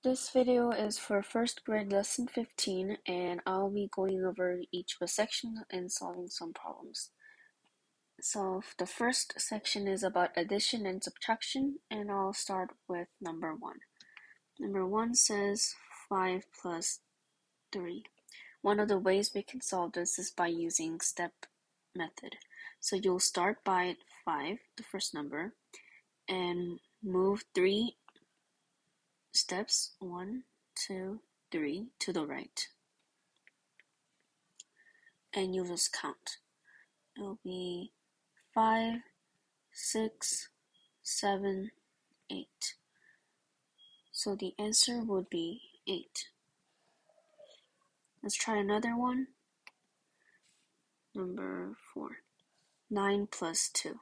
This video is for first grade lesson 15 and I'll be going over each of the sections and solving some problems. So the first section is about addition and subtraction and I'll start with number 1. Number 1 says 5 plus 3. One of the ways we can solve this is by using step method. So you'll start by 5, the first number, and move 3 steps, 1, 2, 3, to the right. And you'll just count. It'll be 5, 6, 7, 8. So the answer would be 8. Let's try another one. Number 4. 9 plus 2. The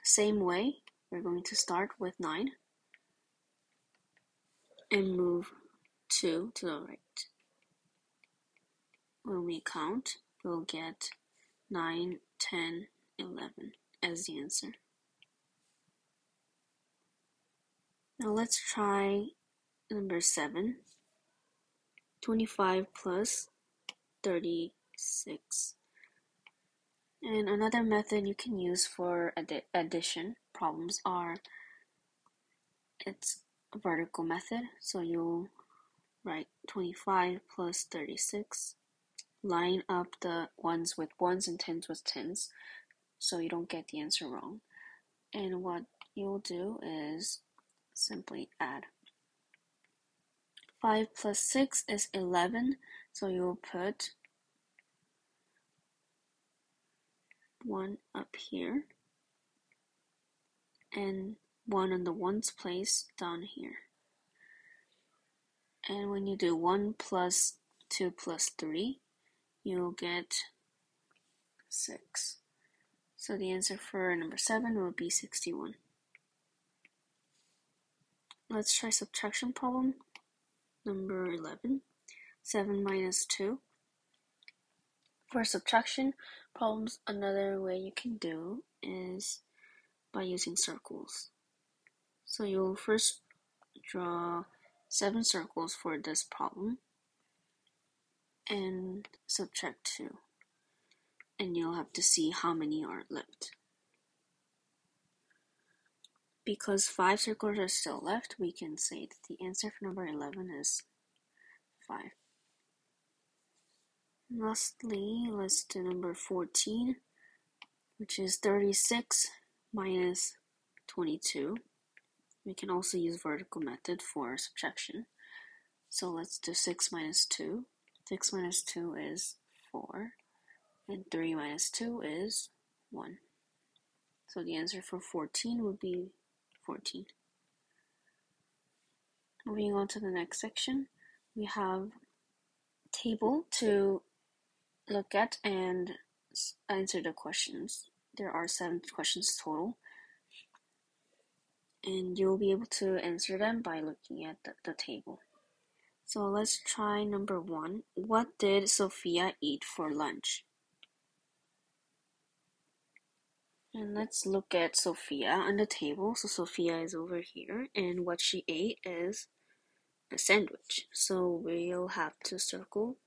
same way, we're going to start with 9 and move 2 to the right. When we count, we'll get 9, 10, 11 as the answer. Now let's try number 7. 25 plus 36. And another method you can use for addition problems it's a vertical method. So you'll write 25 plus 36. Line up the ones with ones and tens with tens so you don't get the answer wrong. And what you'll do is simply add. 5 plus 6 is 11, so you'll put 1 up here and 1 in the ones place down here. And when you do 1 plus 2 plus 3, you'll get 6. So the answer for number 7 would be 61. Let's try subtraction problem. Number 11. 7 minus 2. For subtraction problems, another way you can do is by using circles. So you'll first draw 7 circles for this problem and subtract 2. And you'll have to see how many are left. Because 5 circles are still left, we can say that the answer for number 11 is 5. Lastly, let's do number 14, which is 36 minus 22. We can also use vertical method for subtraction. So let's do 6 minus 2. 6 minus 2 is 4. And 3 minus 2 is 1. So the answer for 14 would be 14. Moving on to the next section, we have a table to look at and answer the questions. There are 7 questions total. And you'll be able to answer them by looking at the table. So let's try number 1. What did Sophia eat for lunch? And let's look at Sophia on the table. So Sophia is over here, and what she ate is a sandwich. So we'll have to circle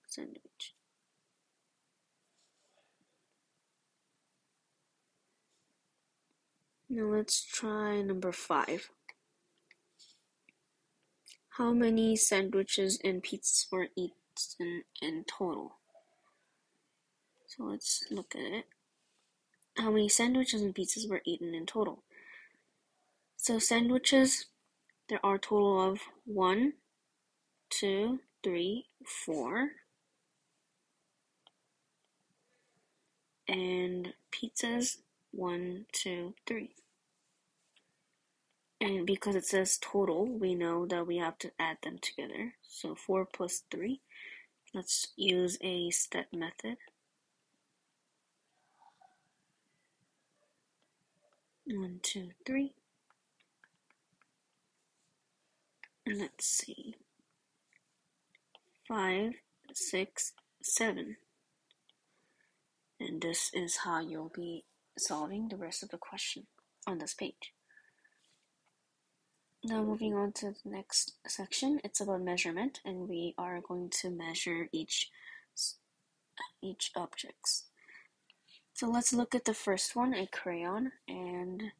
sandwich. Now let's try number 5. How many sandwiches and pizzas were eaten in total? So let's look at it. How many sandwiches and pizzas were eaten in total? So sandwiches, there are a total of 1, 2, 3, 4. And pizzas, 1, 2, 3. And because it says total, we know that we have to add them together. So 4 plus 3. Let's use a step method. 1, 2, 3. And let's see. 5, 6, 7. And this is how you'll be solving the rest of the question on this page. Now moving on to the next section, it's about measurement, and we are going to measure each objects. So let's look at the first one, a crayon, and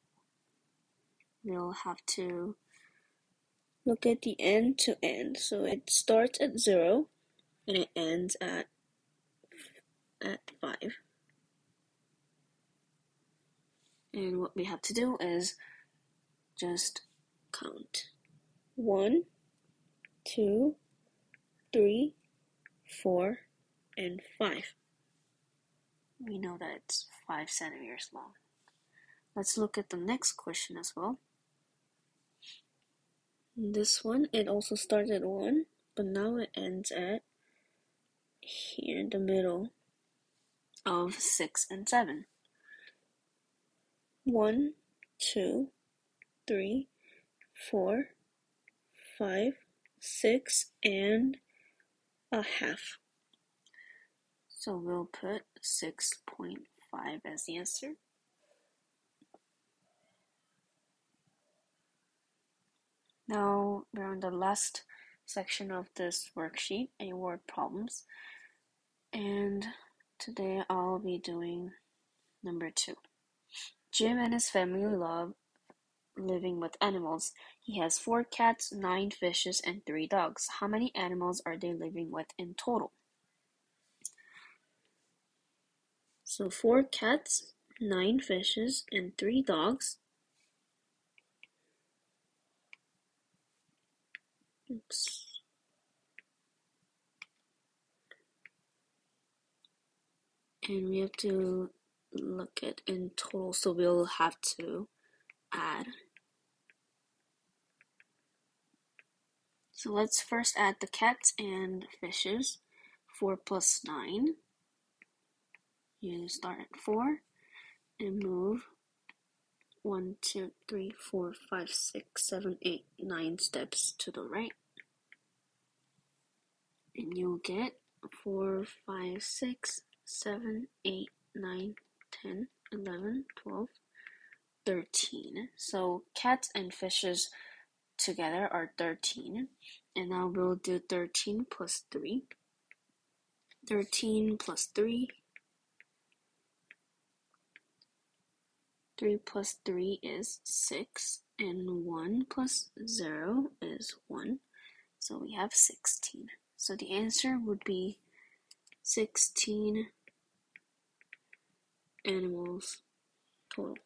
we'll have to look at the end to end. So it starts at 0 and it ends at 5. And what we have to do is just count 1, 2, 3, 4, and 5. We know that it's 5 centimeters long. Let's look at the next question as well. This one, it also starts at 1, but now it ends at here in the middle of 6 and 7. 1, 2, 3, 4, 5, 6, and a half. So we'll put 6.5 as the answer. Now we're on the last section of this worksheet, a word problems. And today I'll be doing number 2. Jim and his family love living with animals. He has 4 cats, 9 fishes, and 3 dogs. How many animals are they living with in total? So 4 cats, 9 fishes, and 3 dogs. Oops. And we have to look at in total, so we'll have to add. So let's first add the cats and fishes. 4 plus 9. You start at 4 and move 1, 2, 3, 4, 5, 6, 7, 8, 9 steps to the right. And you'll get 4, 5, 6, 7, 8, 9, 10, 11, 12, 13. So cats and fishes together are 13. And now we'll do 13 plus 3. 13 plus 3. 3 plus 3 is 6. And 1 plus 0 is 1. So we have 16. So the answer would be 16 animals total.